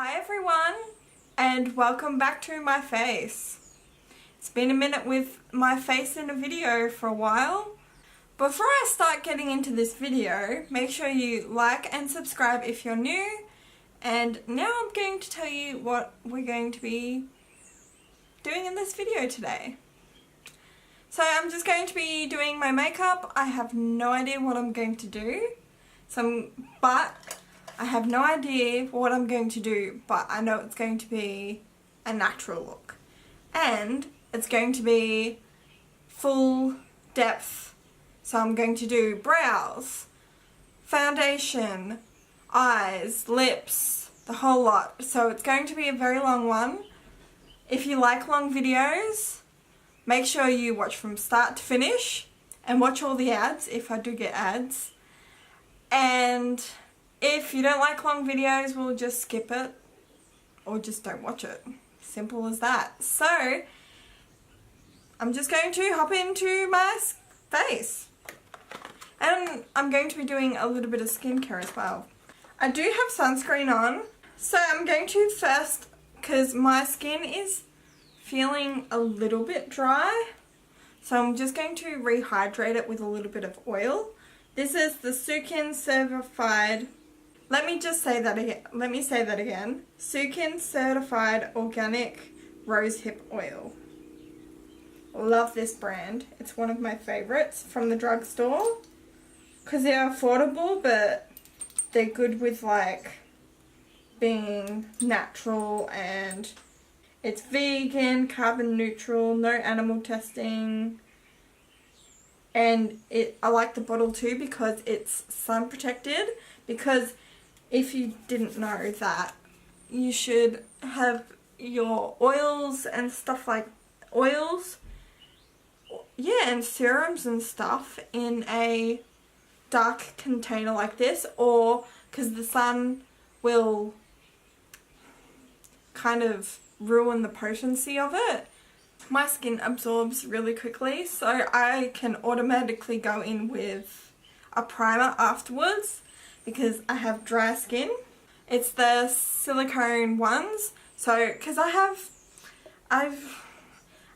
Hi everyone, and welcome back to my face. It's been a minute with my face in a video for a while. Before I start getting into this video, make sure you like and subscribe if you're new. And now I'm going to tell you what we're going to be doing in this video today. So I'm just going to be doing my makeup. I have no idea what I'm going to do. I have no idea what I'm going to do, but I know it's going to be a natural look. And it's going to be full depth. So I'm going to do brows, foundation, eyes, lips, the whole lot. So it's going to be a very long one. If you like long videos, make sure you watch from start to finish and watch all the ads if I do get ads. And if you don't like long videos, we'll just skip it or just don't watch it. Simple as that. So I'm just going to hop into my face. And I'm going to be doing a little bit of skincare as well. I do have sunscreen on. So I'm going to first, because my skin is feeling a little bit dry. So I'm just going to rehydrate it with a little bit of oil. This is the Sukin certified. Let me say that again. Sukin certified organic rosehip oil. Love this brand. It's one of my favorites from the drugstore. Because they're affordable, but they're good with like being natural, and it's vegan, carbon neutral, no animal testing. And I like the bottle too because it's sun protected. Because if you didn't know that, you should have your oils and stuff like and serums and stuff in a dark container like this, or because the sun will kind of ruin the potency of it. My skin absorbs really quickly, so I can automatically go in with a primer afterwards because I have dry skin. It's the silicone ones. So because I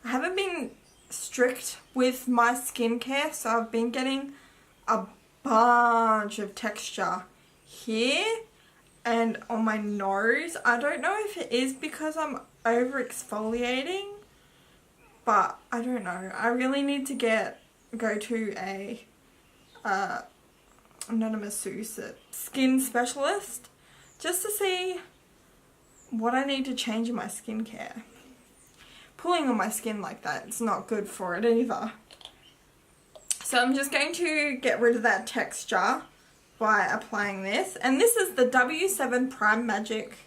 haven't been strict with my skincare, so I've been getting a bunch of texture here and on my nose. I don't know if it is because I'm over exfoliating, but I don't know. I really need to go to a not a masseuse, a skin specialist, just to see what I need to change in my skincare. Pulling on my skin like that, it's not good for it either. So I'm just going to get rid of that texture by applying this. And this is the W7 Prime Magic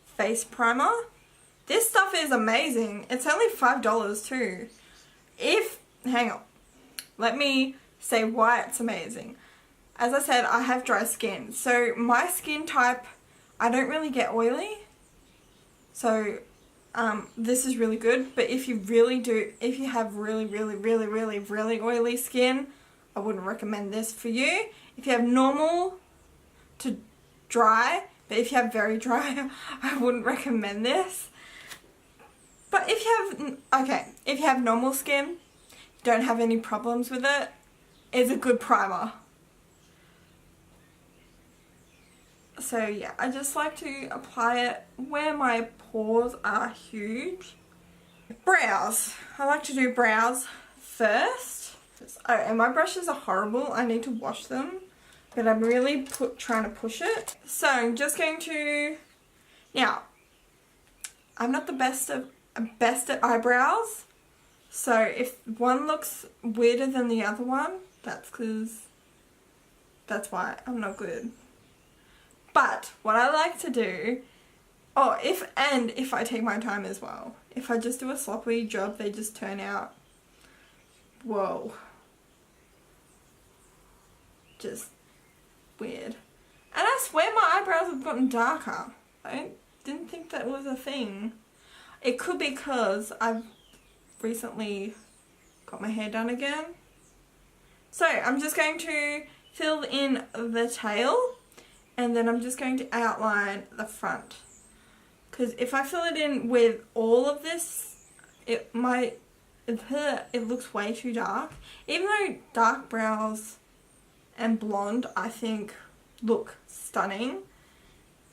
Face Primer. This stuff is amazing. It's only $5 too. Hang on, let me say why it's amazing. As I said, I have dry skin. So my skin type, I don't really get oily. So this is really good. But if you have really oily skin, I wouldn't recommend this for you. If you have normal to dry, but if you have very dry, I wouldn't recommend this. But if you have normal skin, don't have any problems with it, it's a good primer. So yeah, I just like to apply it where my pores are huge. Brows. I like to do brows first. Oh, and my brushes are horrible. I need to wash them. But I'm really trying to push it. So I'm just going to... Now, I'm not the best at eyebrows. So if one looks weirder than the other one, that's why I'm not good. But what I like to do, if I take my time as well. If I just do a sloppy job, they just turn out, whoa, just weird. And I swear my eyebrows have gotten darker. I didn't think that was a thing. It could be because I've recently got my hair done again. So I'm just going to fill in the tail. And then I'm just going to outline the front Because if I fill it in with all of this, it looks way too dark. Even though dark brows and blonde, I think, look stunning.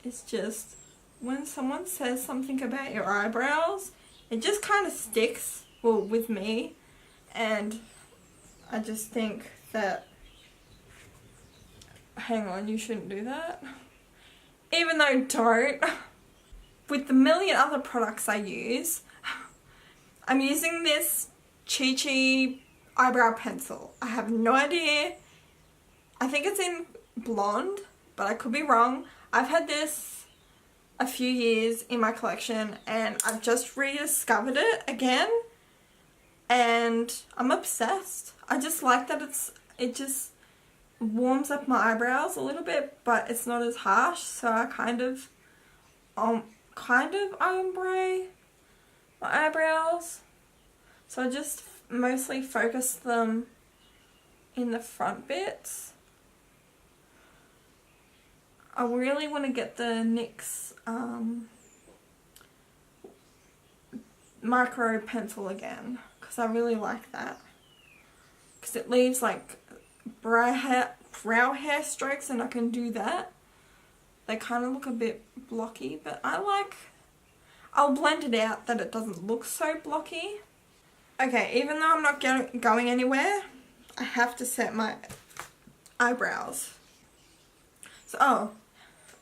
It's just when someone says something about your eyebrows, it just kind of sticks, well, with me. And I just think that, hang on, you shouldn't do that. Even though don't. With the million other products I use, I'm using this Chit eyebrow pencil. I have no idea. I think it's in blonde, but I could be wrong. I've had this a few years in my collection and I've just rediscovered it again and I'm obsessed. I just like that it just warms up my eyebrows a little bit, but it's not as harsh, so I kind of ombre my eyebrows. So I just mostly focus them in the front bits. I really want to get the NYX micro pencil again because I really like that, because it leaves like brow hair strokes and I can do that. They kind of look a bit blocky, but I'll blend it out that it doesn't look so blocky. Okay, even though I'm not going anywhere, I have to set my eyebrows. So,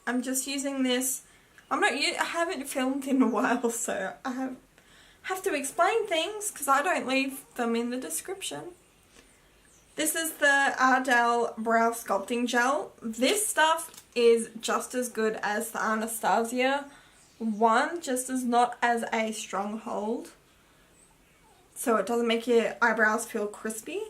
I'm just using this. I haven't filmed in a while, so I have to explain things because I don't leave them in the description. This is the Ardell Brow Sculpting Gel. This stuff is just as good as the Anastasia one, just as not as a strong hold. So it doesn't make your eyebrows feel crispy,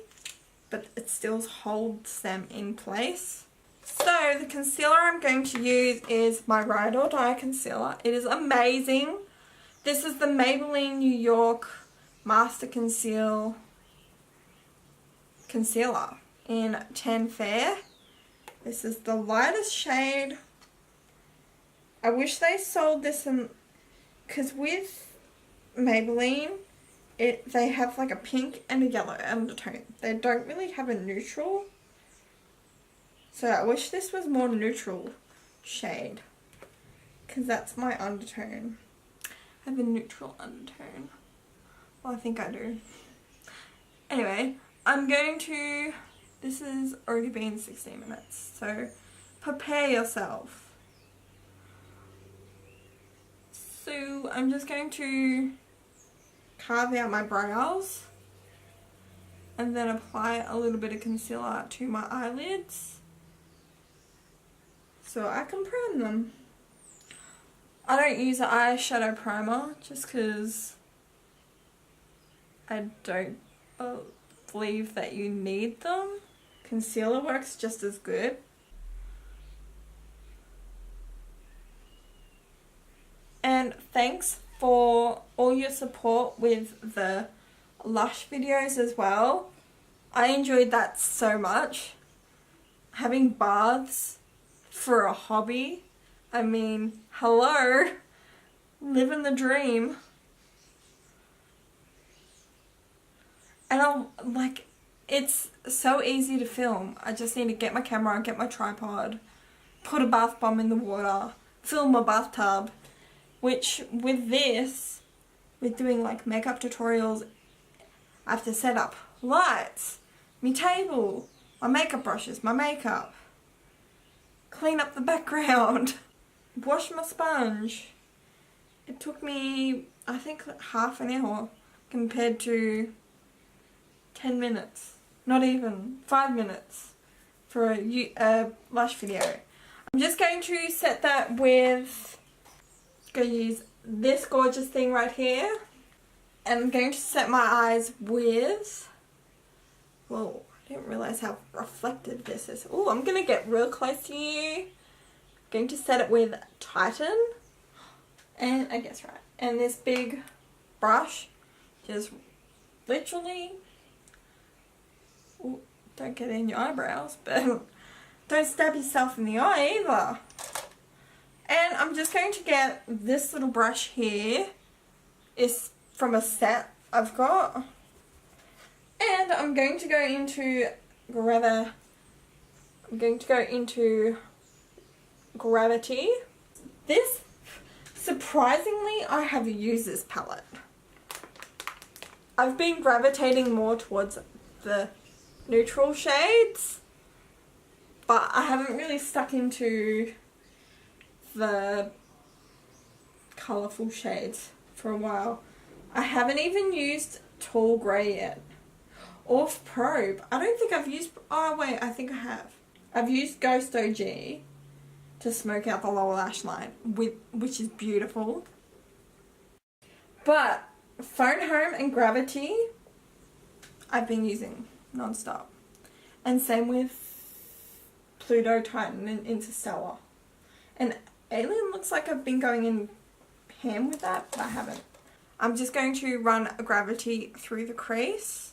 but it still holds them in place. So the concealer I'm going to use is my Ride or Die concealer. It is amazing. This is the Maybelline New York Master Concealer in 10 Fair. This is the lightest shade. I wish they sold this in, because with Maybelline, they have like a pink and a yellow undertone. They don't really have a neutral. So I wish this was more neutral shade, because that's my undertone. I have a neutral undertone. Well, I think I do. Anyway, this has already been 16 minutes, so prepare yourself. So I'm just going to carve out my brows and then apply a little bit of concealer to my eyelids so I can prime them. I don't use an eyeshadow primer just because I don't believe that you need them. Concealer works just as good. And thanks for all your support with the Lush videos as well. I enjoyed that so much. Having baths for a hobby. I mean, hello. Living the dream. And it's so easy to film. I just need to get my camera, get my tripod, put a bath bomb in the water, film my bathtub. Which with this, with doing like makeup tutorials, I have to set up lights, my table, my makeup brushes, my makeup, clean up the background, wash my sponge. It took me, I think, half an hour compared to 10 minutes, not even 5 minutes for a Lush video. I'm just going to set that with, going to use this gorgeous thing right here, and I'm going to set my eyes with, whoa, I didn't realise how reflective this is. Oh, I'm going to get real close to you. I'm going to set it with Titan, and I guess right, and this big brush, just literally, ooh, don't get in your eyebrows, but don't stab yourself in the eye either. And I'm just going to get this little brush here. It's from a set I've got. And I'm going to go into Gravity. This, surprisingly, I have used this palette. I've been gravitating more towards the neutral shades, but I haven't really stuck into the colourful shades for a while. I haven't even used Tall Grey yet. Or Probe. I don't think I've used... Oh wait, I think I have. I've used Ghost OG to smoke out the lower lash line, which is beautiful. But Phone Home and Gravity I've been using non-stop. And same with Pluto, Titan and Interstellar. And Alien looks like I've been going in ham with that, but I haven't. I'm just going to run Gravity through the crease.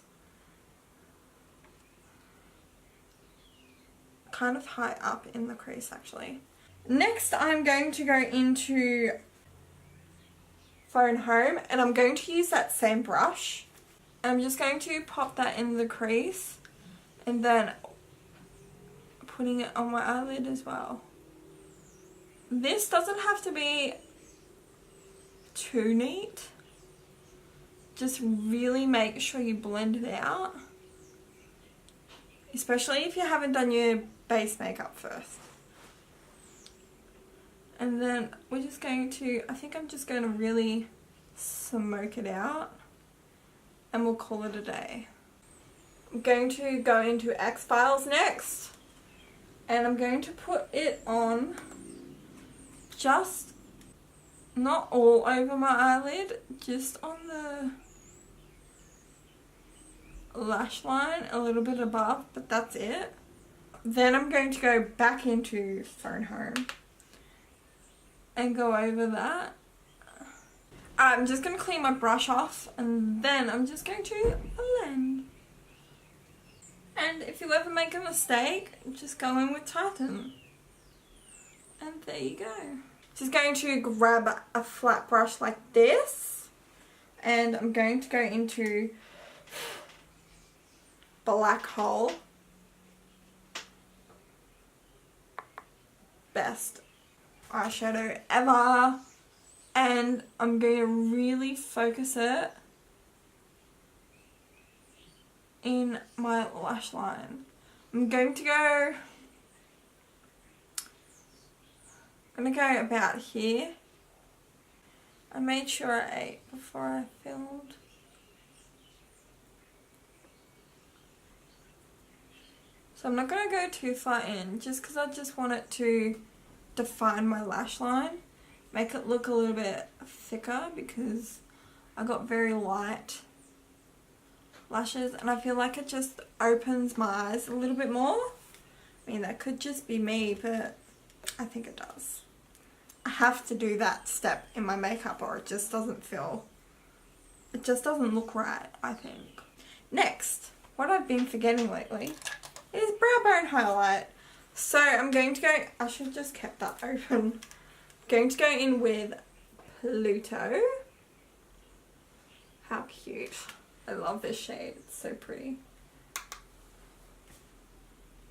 Kind of high up in the crease actually. Next I'm going to go into Phone Home and I'm going to use that same brush. And I'm just going to pop that in the crease and then putting it on my eyelid as well. This doesn't have to be too neat. Just really make sure you blend it out. Especially if you haven't done your base makeup first. And then we're just going to, I think I'm just going to really smoke it out. And we'll call it a day. I'm going to go into X-Files next. And I'm going to put it on just, not all over my eyelid, just on the lash line, a little bit above, but that's it. Then I'm going to go back into Phone Home and go over that. I'm just going to clean my brush off and then I'm just going to blend. And if you ever make a mistake, just go in with Titan. And there you go. Just going to grab a flat brush like this and I'm going to go into Black Hole. Best eyeshadow ever. And I'm going to really focus it in my lash line. I'm going to go about here. I made sure I ate before I filmed. So I'm not going to go too far in just because I just want it to define my lash line. Make it look a little bit thicker because I got very light lashes and I feel like it just opens my eyes a little bit more. I mean, that could just be me, but I think it does. I have to do that step in my makeup or it just doesn't look right, I think. Next, what I've been forgetting lately is brow bone highlight. So I'm going to go, I should have just kept that open. Going to go in with Pluto. How cute. I love this shade, it's so pretty.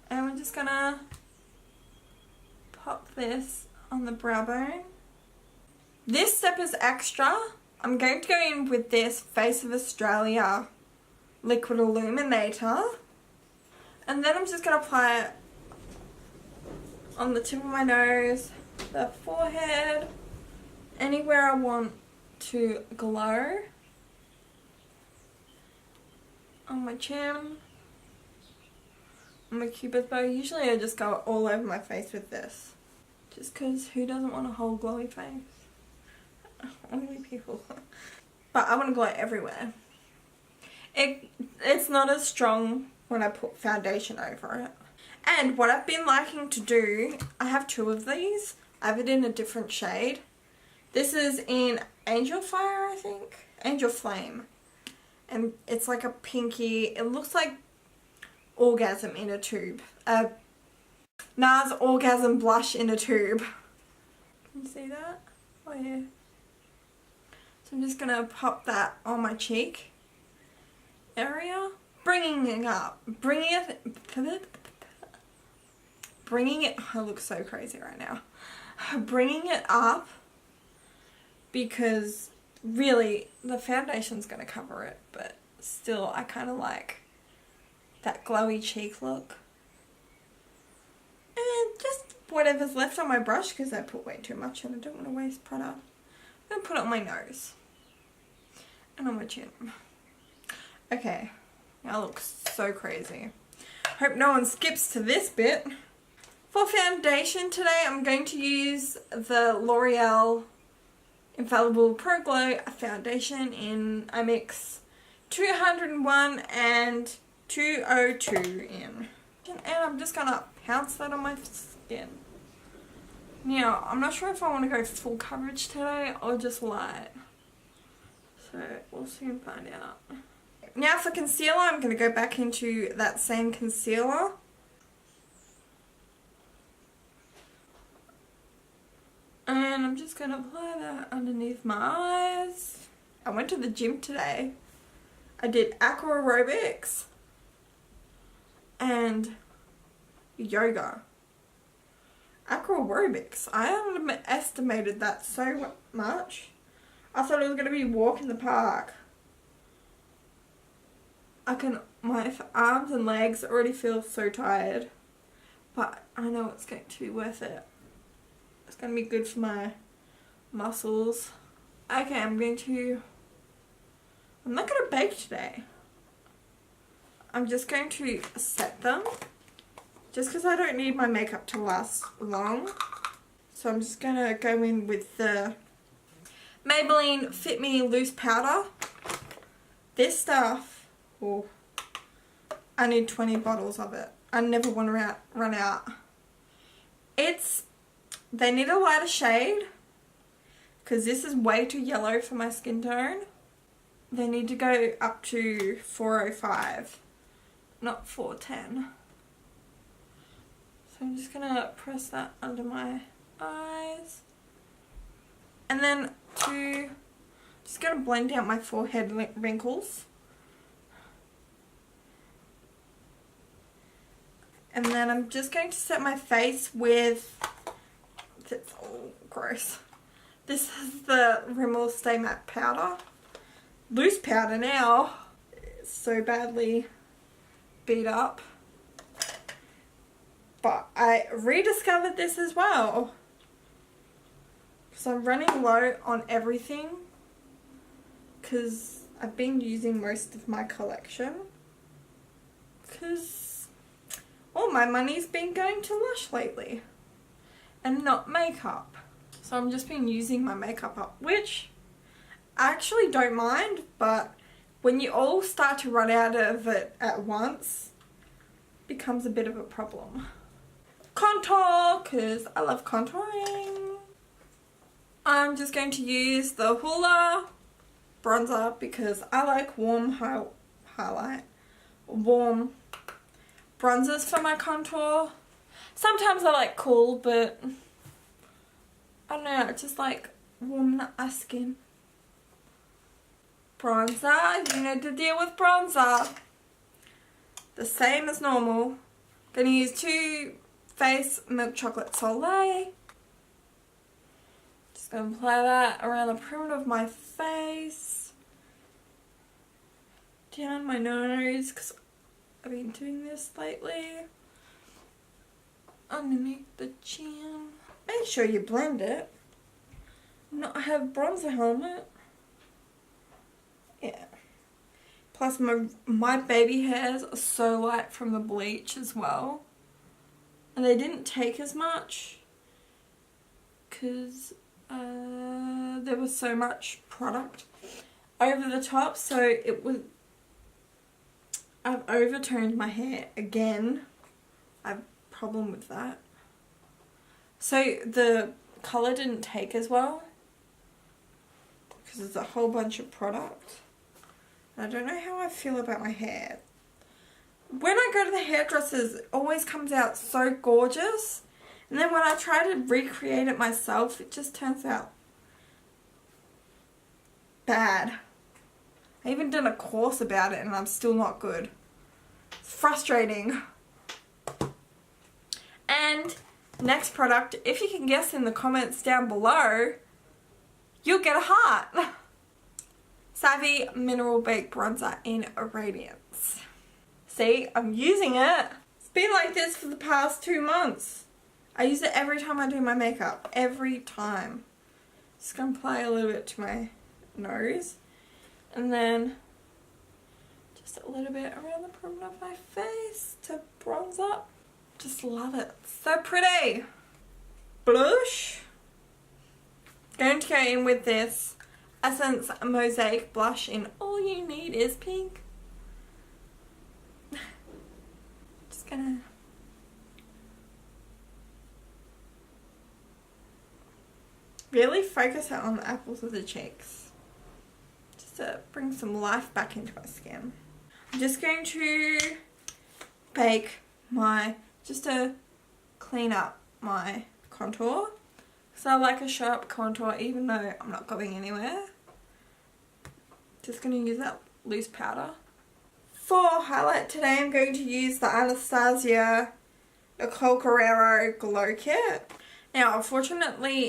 And we're just gonna pop this on the brow bone. This step is extra. I'm going to go in with this Face of Australia Liquid Illuminator. And then I'm just going to apply it on the tip of my nose, the forehead, anywhere I want to glow. On my chin, on my cupid's bow. Usually I just go all over my face with this. Just because who doesn't want a whole glowy face? Only people. But I want to glow everywhere. It's not as strong when I put foundation over it. And what I've been liking to do, I have two of these. I have it in a different shade. This is in Angel Fire, I think. Angel Flame. And it's like a pinky, it looks like Orgasm in a tube. NARS Orgasm Blush in a tube. Can you see that? Oh yeah. So I'm just going to pop that on my cheek area. Bringing it up. Bringing it, I look so crazy right now. Bringing it up because really the foundation's going to cover it, but still I kind of like that glowy cheek look. And just whatever's left on my brush because I put way too much and I don't want to waste product. I'm going to put it on my nose and on my chin. Okay, I look so crazy. Hope no one skips to this bit. For foundation today, I'm going to use the L'Oreal Infallible Pro Glow foundation in, I mix 201 and 202 in. And I'm just going to pounce that on my skin. Now, I'm not sure if I want to go full coverage today or just light. So, we'll soon find out. Now for concealer, I'm going to go back into that same concealer. And I'm just going to apply that underneath my eyes. I went to the gym today. I did aqua aerobics and yoga. Aqua aerobics. I underestimated that so much. I thought it was going to be walk in the park. My arms and legs already feel so tired. But I know it's going to be worth it. It's going to be good for my muscles. Okay, I'm not going to bake today. I'm just going to set them. Just because I don't need my makeup to last long. So I'm just going to go in with the Maybelline Fit Me Loose Powder. This stuff, oh, I need 20 bottles of it. I never want to run out. They need a lighter shade because this is way too yellow for my skin tone. They need to go up to 405, not 410. So I'm just going to press that under my eyes. And then just going to blend out my forehead wrinkles. And then I'm just going to set my face with, it's all gross. This is the Rimmel Stay Matte powder. Loose powder now. It's so badly beat up. But I rediscovered this as well. So I'm running low on everything because I've been using most of my collection because all my money's been going to Lush lately and not makeup. So I'm just been using my makeup up, which I actually don't mind, but when you all start to run out of it at once, it becomes a bit of a problem. Contour, because I love contouring. I'm just going to use the Hoola bronzer because I like warm warm bronzers for my contour. Sometimes I like cool, but I don't know, I just like warming up my skin. Bronzer, you know the deal with bronzer. The same as normal. Gonna use Too Faced Milk Chocolate Soleil. Just gonna apply that around the perimeter of my face. Down my nose, because I've been doing this lately. Underneath the chin. Make sure you blend it. Not have bronzer helmet. Yeah. Plus my baby hairs are so light from the bleach as well. And they didn't take as much because there was so much product over the top, so I've overtoned my hair again. I have a problem with that. So the colour didn't take as well because there's a whole bunch of product. I don't know how I feel about my hair. When I go to the hairdressers, it always comes out so gorgeous. And then when I try to recreate it myself, it just turns out bad. I even did a course about it and I'm still not good. It's frustrating. And next product, if you can guess in the comments down below, you'll get a heart. Savvy Mineral Baked Bronzer in Radiance. See, I'm using it. It's been like this for the past 2 months. I use it every time I do my makeup. Every time. Just gonna apply a little bit to my nose. And then just a little bit around the perimeter of my face to bronze up. Just love it. So pretty. Blush. Going to go in with this Essence Mosaic Blush in All You Need Is Pink. Just gonna really focus it on the apples of the cheeks. Just to bring some life back into my skin. I'm just going to bake just to clean up my contour. So I like a sharp contour even though I'm not going anywhere. Just going to use that loose powder. For highlight today I'm going to use the Anastasia Nicole Guerrero Glow Kit. Now unfortunately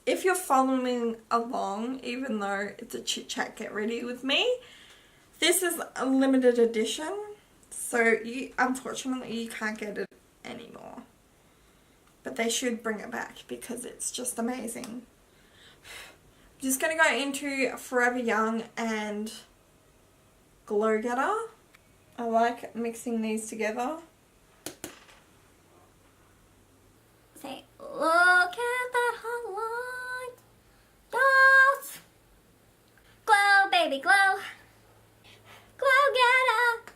if you're following along, even though it's a chit chat get ready with me, this is a limited edition. So unfortunately you can't get it anymore. But they should bring it back because it's just amazing. I'm just going to go into Forever Young and Glow Getter. I like mixing these together. Say, look at that highlight. Yes. Glow, baby, glow. Glow Getter.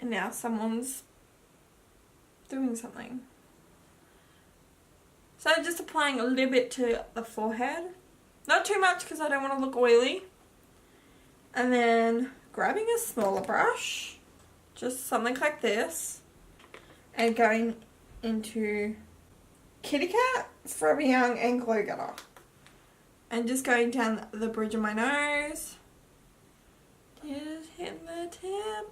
And now someone's doing something. So just applying a little bit to the forehead. Not too much because I don't want to look oily. And then grabbing a smaller brush, just something like this, and going into Kitty Cat, Forever Young and Glow Getter. And just going down the bridge of my nose. Just hitting the tip.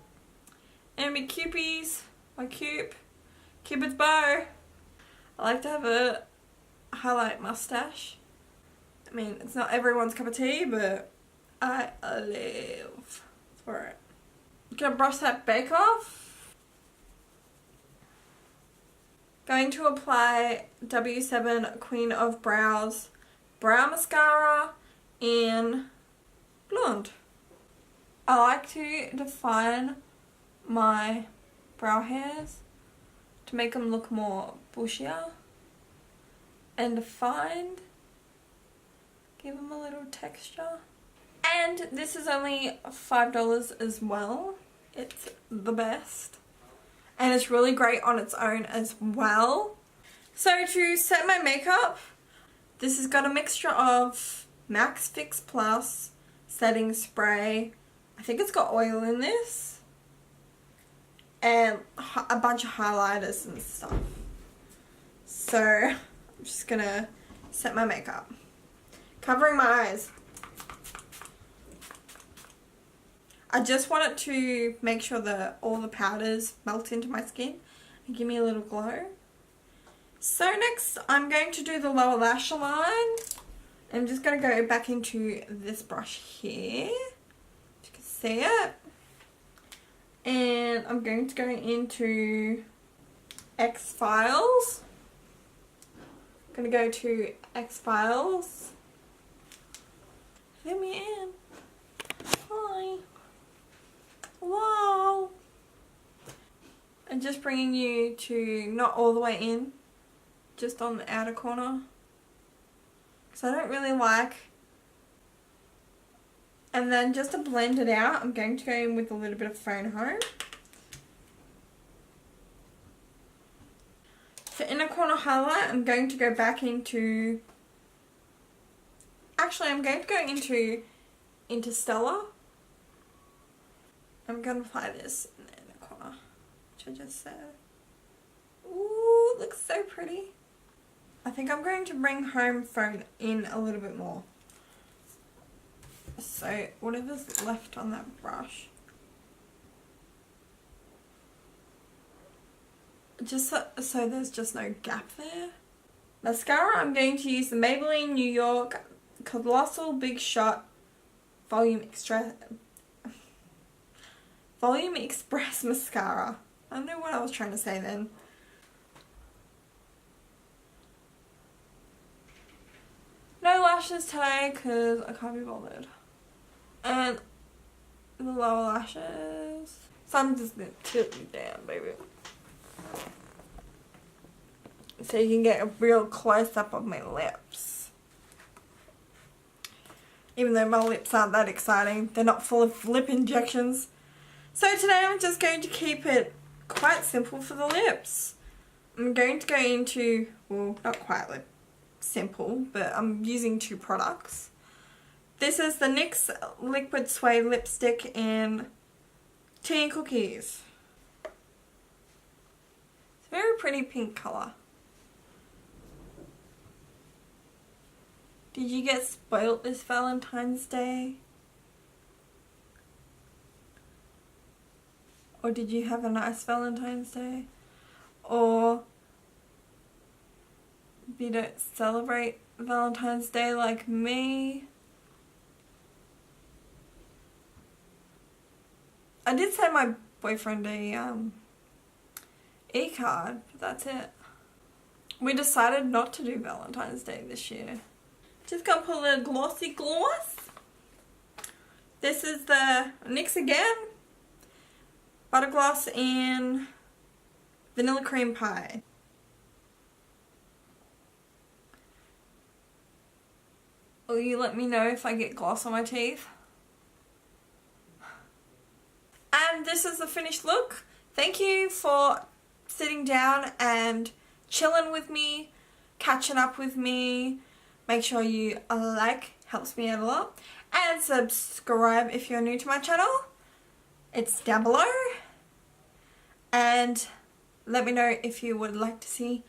And my Cupies, my Cupid's bow. I like to have a highlight mustache. I mean, it's not everyone's cup of tea, but I live for it. Gonna brush that bake off. Going to apply W7 Queen of Brows Brow Mascara in Blonde. I like to define my brow hairs to make them look more bushier and defined. Give them a little texture. And this is only $5 as well. It's the best. And it's really great on its own as well. So to set my makeup, this has got a mixture of Max Fix Plus setting spray. I think it's got oil in this. And a bunch of highlighters and stuff. So I'm just gonna set my makeup. Covering my eyes. I just want it to make sure that all the powders melt into my skin and give me a little glow. So next I'm going to do the lower lash line. I'm just going to go back into this brush here. You can see it. And I'm going to go into X-Files. I'm going to go to X-Files. Let me in. Hi. Wow. I'm just bringing you to not all the way in, just on the outer corner. Because I don't really like. And then just to blend it out, I'm going to go in with a little bit of Phone Home. For inner corner highlight, I'm going to go back into... Actually, I'm going to go into Interstellar. I'm going to apply this in the inner I just said. Ooh, it looks so pretty. I think I'm going to bring home phone in a little bit more. So whatever's left on that brush. Just so there's just no gap there. Mascara, I'm going to use the Maybelline New York Colossal Big Shot Volume Express Mascara. I don't know what I was trying to say then. No lashes today because I can't be bothered. And the lower lashes. So I'm just going to tilt you down, baby. So you can get a real close-up of my lips. Even though my lips aren't that exciting, they're not full of lip injections. So today I'm just going to keep it quite simple for the lips. I'm going to go into, well, not quite like simple, but I'm using 2 products. This is the NYX Liquid Suede Lipstick in Tea and Cookies. It's a very pretty pink colour. Did you get spoilt this Valentine's Day? Or did you have a nice Valentine's Day? Or you don't celebrate Valentine's Day like me? I did send my boyfriend a e-card, but that's it. We decided not to do Valentine's Day this year. Just gonna put a little glossy gloss. This is the NYX again. Butter Gloss in Vanilla Cream Pie. Will you let me know if I get gloss on my teeth? And this is the finished look. Thank you for sitting down and chilling with me, catching up with me. Make sure you like, helps me out a lot. And subscribe if you're new to my channel. It's down below. And let me know if you would like to see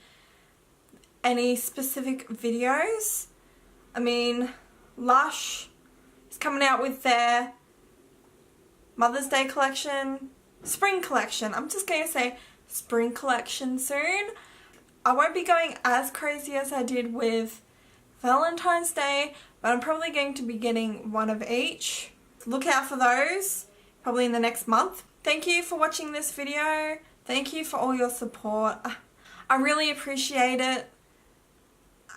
any specific videos. I mean, Lush is coming out with their Mother's Day collection, spring collection. I'm just going to say spring collection soon. I won't be going as crazy as I did with Valentine's Day, but I'm probably going to be getting one of each. Look out for those, probably in the next month. Thank you for watching this video. Thank you for all your support. I really appreciate it.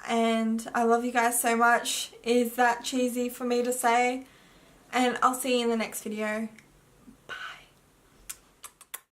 And I love you guys so much. Is that cheesy for me to say? And I'll see you in the next video.